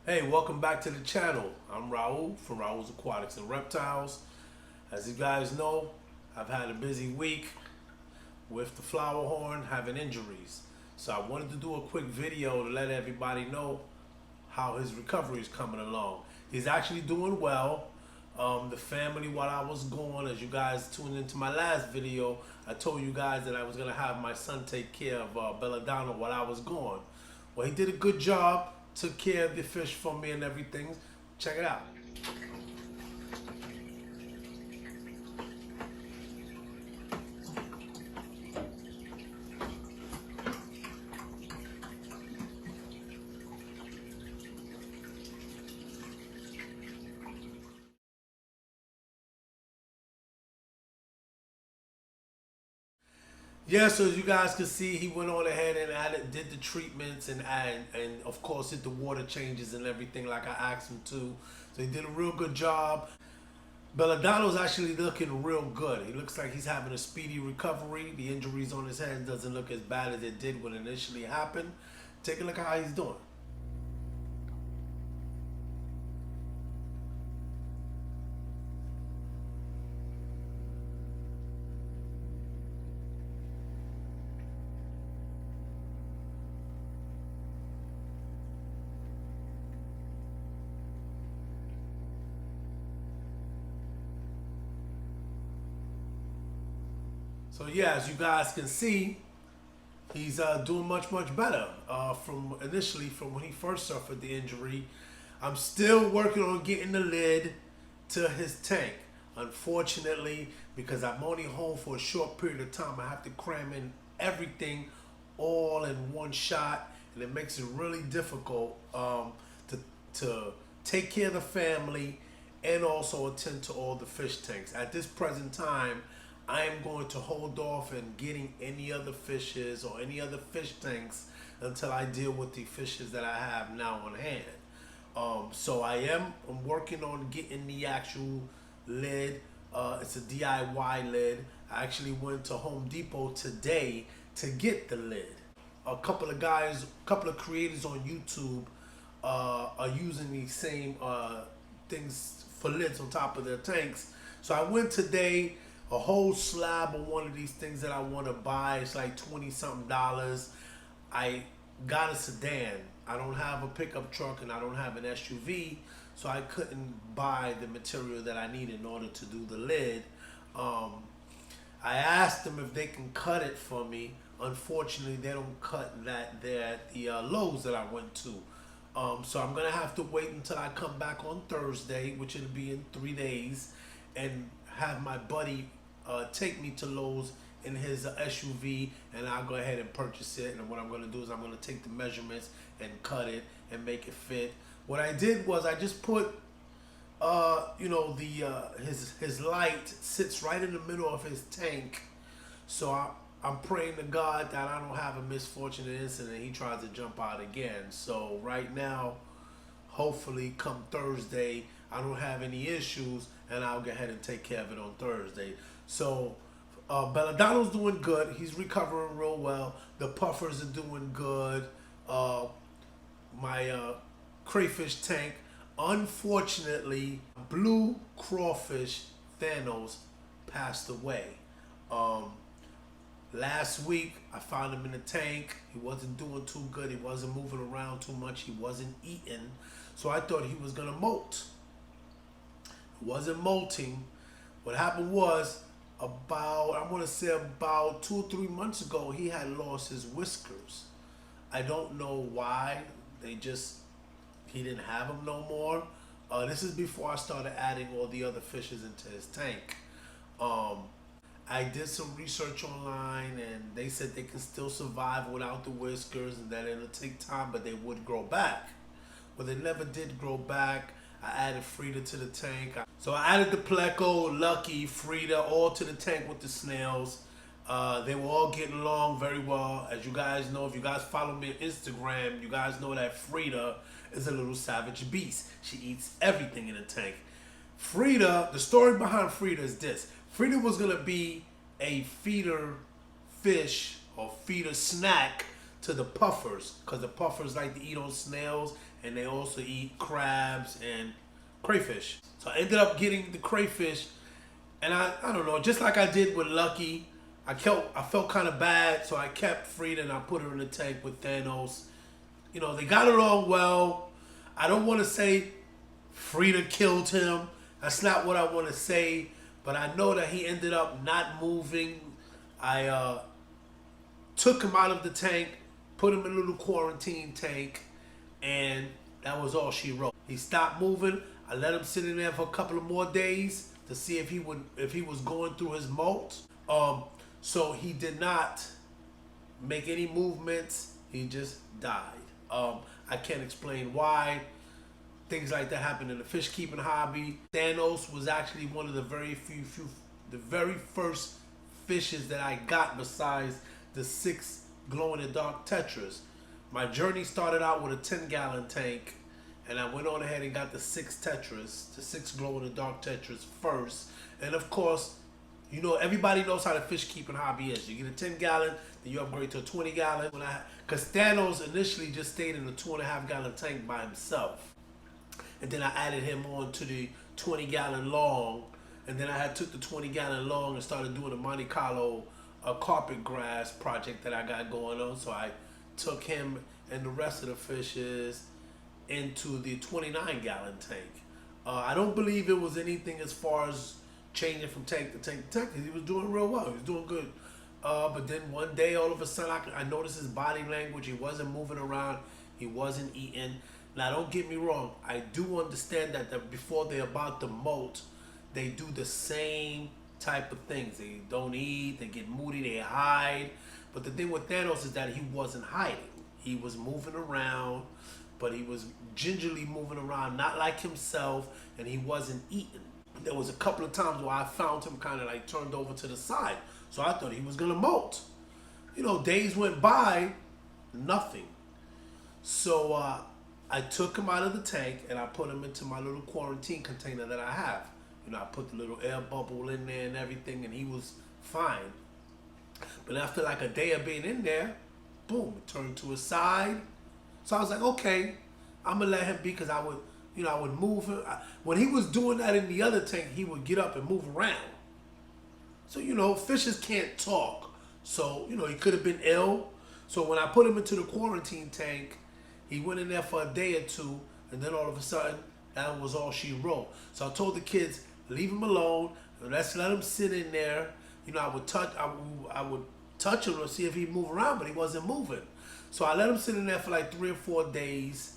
Hey, welcome back to the channel. I'm Raul from Raul's Aquatics and Reptiles. As you guys know, I've had a busy week with the Flowerhorn having injuries. So I wanted to do a quick video to let everybody know how his recovery is coming along. He's actually doing well. The family, while I was gone, as you guys tuned into my last video, I told you guys that I was going to have my son take care of Belladano while I was gone. Well, he did a good job, took care of the fish for me and everything. Check it out. Yeah, so as you guys can see, he went on ahead and did the treatments and of course did the water changes and everything like I asked him to. So he did a real good job. Belladano's actually looking real good. He looks like he's having a speedy recovery. The injuries on his hands doesn't look as bad as it did when it initially happened. Take a look at how he's doing. So yeah, as you guys can see, he's doing much better from initially from when he first suffered the injury. I'm still working on getting the lid to his tank. Unfortunately, because I'm only home for a short period of time, I have to cram in everything all in one shot, and it makes it really difficult to take care of the family and also attend to all the fish tanks. At this present time, I am going to hold off and getting any other fishes or any other fish tanks until I deal with the fishes that I have now on hand. So I'm working on getting the actual lid. It's a DIY lid. I actually went to Home Depot today to get the lid. A couple of creators on YouTube are using these same things for lids on top of their tanks. So I went today. A whole slab of one of these things that I want to buy. It's like 20 something dollars. I got a sedan. I don't have a pickup truck and I don't have an SUV, so I couldn't buy the material that I need in order to do the lid. I asked them if they can cut it for me. Unfortunately, they don't cut that there at the Lowe's that I went to. So I'm gonna have to wait until I come back on Thursday, which will be in 3 days, and have my buddy take me to Lowe's in his SUV, and I'll go ahead and purchase it. And what I'm going to do is I'm going to take the measurements and cut it and make it fit. What I did was I just put, his light sits right in the middle of his tank. So I'm praying to God that I don't have a misfortunate incident. He tries to jump out again. So right now, hopefully come Thursday, I don't have any issues, and I'll go ahead and take care of it on Thursday. So Belladano's doing good. He's recovering real well. The puffers are doing good. My crayfish tank, unfortunately, blue crawfish Thanos passed away. Last week, I found him in the tank. He wasn't doing too good. He wasn't moving around too much. He wasn't eating. So I thought he was going to molt. He wasn't molting. What happened was, about 2 or 3 months ago, he had lost his whiskers. I don't know why. He didn't have them no more. This is before I started adding all the other fishes into his tank. I did some research online, and they said they can still survive without the whiskers and that it'll take time, but they would grow back. Well, they never did grow back. I added Frida to the tank. So I added the Pleco, Lucky, Frida, all to the tank with the snails. They were all getting along very well. As you guys know, if you guys follow me on Instagram, you guys know that Frida is a little savage beast. She eats everything in the tank. Frida, the story behind Frida is this. Frida was going to be a feeder fish or feeder snack to the puffers, because the puffers like to eat on snails and they also eat crabs and crayfish. So I ended up getting the crayfish, and I don't know, just like I did with Lucky, I felt kind of bad, so I kept Frida and I put her in the tank with Thanos. You know, they got along well. I don't want to say Frida killed him. That's not what I want to say, but I know that he ended up not moving. I took him out of the tank, put him in a little quarantine tank, and that was all she wrote. He stopped moving. I let him sit in there for a couple of more days to see if he was going through his molt. So he did not make any movements. He just died. I can't explain why. Things like that happen in the fish keeping hobby. Thanos was actually one of the very first fishes that I got besides the 6 glow-in-the-dark tetras. My journey started out with a 10-gallon tank, and I went on ahead and got the 6 tetras, the 6 glow-in-the-dark tetras first. And of course, you know, everybody knows how the fish keeping hobby is. You get a 10-gallon, then you upgrade to a 20-gallon. Because Thanos initially just stayed in a 2.5-gallon tank by himself. And then I added him on to the 20-gallon long. And then I took the 20-gallon long and started doing the Monte Carlo carpet grass project that I got going on. So I took him and the rest of the fishes into the 29-gallon tank. I don't believe it was anything as far as changing from tank to tank to tank. He was doing real well. He was doing good. But then one day, all of a sudden, I noticed his body language. He wasn't moving around. He wasn't eating. Now, don't get me wrong. I do understand that before they're about to molt, they do the same type of things. They don't eat. They get moody. They hide. But the thing with Thanos is that he wasn't hiding. He was moving around, but he was gingerly moving around, not like himself, and he wasn't eating. There was a couple of times where I found him kind of like turned over to the side. So I thought he was going to molt. You know, days went by, nothing. So I took him out of the tank and I put him into my little quarantine container that I have. You know, I put the little air bubble in there and everything, and he was fine. But after like a day of being in there, boom, it turned to his side. So I was like, okay, I'm going to let him be, because I would move him. When he was doing that in the other tank, he would get up and move around. So, you know, fishes can't talk. So, you know, he could have been ill. So when I put him into the quarantine tank, he went in there for a day or two, and then all of a sudden, that was all she wrote. So I told the kids, leave him alone. Let's let him sit in there. You know, I would touch him to see if he'd move around, but he wasn't moving. So I let him sit in there for like 3 or 4 days,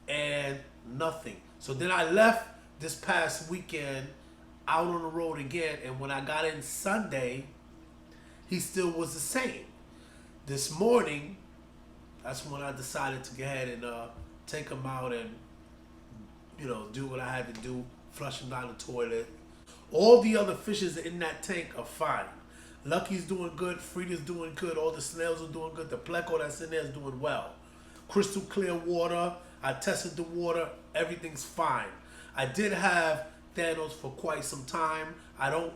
and nothing. So then I left this past weekend out on the road again, and when I got in Sunday, he still was the same. This morning, that's when I decided to go ahead and take him out and, you know, do what I had to do, flush him down the toilet. All the other fishes in that tank are fine. Lucky's doing good, Frida's doing good, all the snails are doing good, the pleco that's in there is doing well. Crystal clear water, I tested the water, everything's fine. I did have Thanos for quite some time. I don't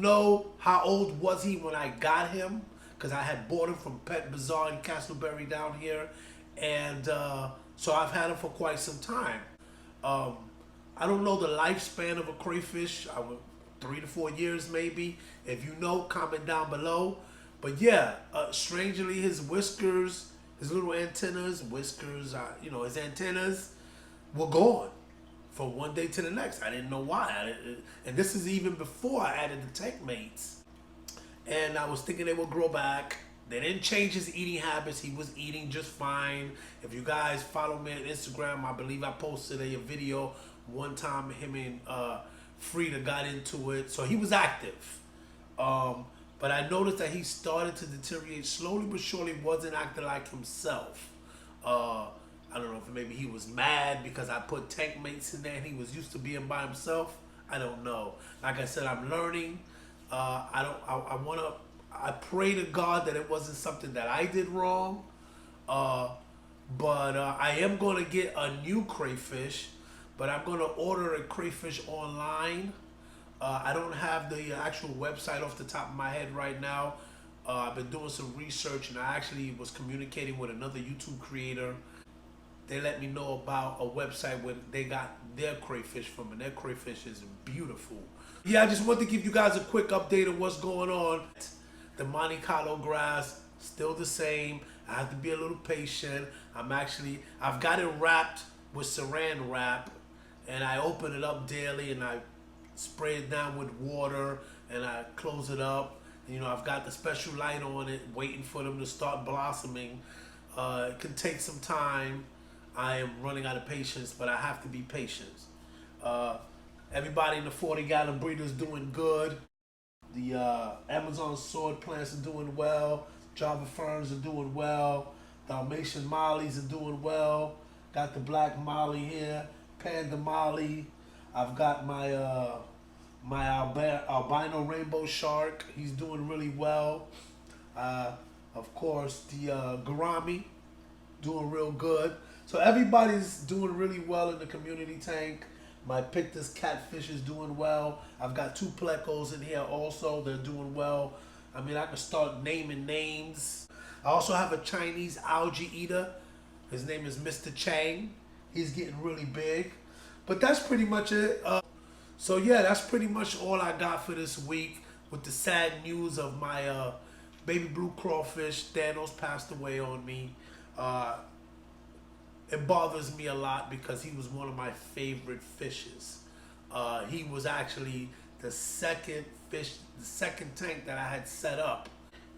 know how old was he when I got him, because I had bought him from Pet Bazaar in Castleberry down here, and so I've had him for quite some time. I don't know the lifespan of a crayfish. 3 to 4 years maybe. If you know, comment down below. But yeah, strangely, his whiskers, his little antennas, you know, his antennas were gone from one day to the next. I didn't know why. And this is even before I added the tank mates. And I was thinking they would grow back. They didn't change his eating habits. He was eating just fine. If you guys follow me on Instagram, I believe I posted a video one time. Him and Frida got into it. So he was active. But I noticed that he started to deteriorate slowly but surely, wasn't acting like himself. I don't know if maybe he was mad because I put tank mates in there and he was used to being by himself. I don't know. Like I said, I'm learning. I pray to God that it wasn't something that I did wrong. But I am going to get a new crayfish, but I'm going to order a crayfish online. I don't have the actual website off the top of my head right now. I've been doing some research, and I actually was communicating with another YouTube creator. they let me know about a website where they got their crayfish from, and their crayfish is beautiful. Yeah, I just want to give you guys a quick update of what's going on. The Monte Carlo grass, still the same. I have to be a little patient. I've got it wrapped with saran wrap, and I open it up daily, and I spray it down with water, and I close it up. You know, I've got the special light on it, waiting for them to start blossoming. It can take some time. I am running out of patience, but I have to be patient. Everybody in the 40-gallon breeder is doing good. The Amazon sword plants are doing well. Java ferns are doing well. Dalmatian mollies are doing well. Got the black molly here, panda molly. I've got my albino rainbow shark. He's doing really well. Of course, the gourami doing real good. So everybody's doing really well in the community tank. My Pictus catfish is doing well. I've got 2 plecos in here also. They're doing well. I mean, I can start naming names. I also have a Chinese algae eater. His name is Mr. Chang. He's getting really big. But that's pretty much it. So yeah, that's pretty much all I got for this week, with the sad news of my baby blue crawfish. Thanos passed away on me. It bothers me a lot because he was one of my favorite fishes. He was actually the second tank that I had set up.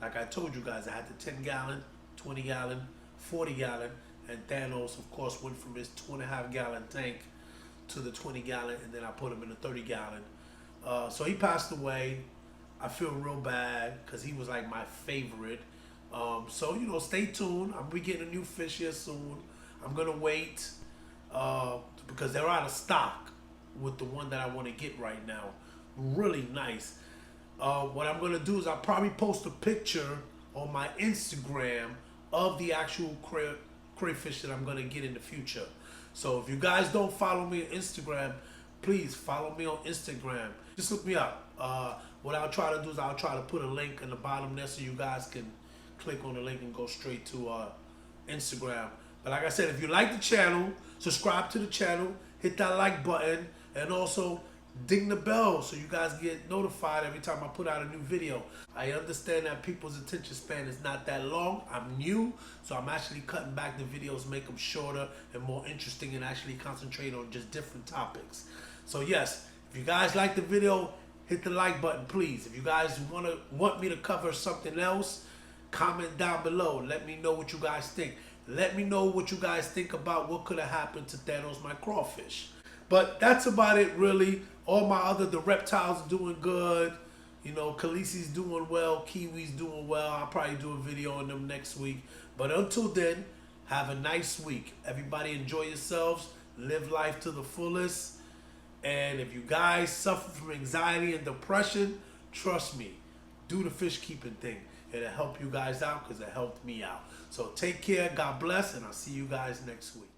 Like I told you guys, I had the 10-gallon, 20-gallon, 40-gallon, and Thanos, of course, went from his 2.5-gallon tank to the 20-gallon, and then I put him in the 30-gallon. So he passed away. I feel real bad because he was like my favorite. So, you know, stay tuned. I'll be getting a new fish here soon. I'm going to wait because they're out of stock with the one that I want to get right now. Really nice. What I'm going to do is I'll probably post a picture on my Instagram of the actual crayfish that I'm going to get in the future. So if you guys don't follow me on Instagram, please follow me on Instagram. Just look me up. What I'll try to do is I'll try to put a link in the bottom there so you guys can click on the link and go straight to Instagram. But like I said, if you like the channel, subscribe to the channel, hit that like button, and also ding the bell so you guys get notified every time I put out a new video. I understand that people's attention span is not that long. I'm new, so I'm actually cutting back the videos, make them shorter and more interesting, and actually concentrate on just different topics. So yes, if you guys like the video, hit the like button, please. If you guys want me to cover something else, comment down below. Let me know what you guys think. Let me know what you guys think about what could have happened to Thanos, my crawfish. But that's about it, really. All my the reptiles are doing good. You know, Khaleesi's doing well. Kiwi's doing well. I'll probably do a video on them next week. But until then, have a nice week. Everybody enjoy yourselves. Live life to the fullest. And if you guys suffer from anxiety and depression, trust me, do the fish keeping thing. It'll help you guys out because it helped me out. So take care. God bless. And I'll see you guys next week.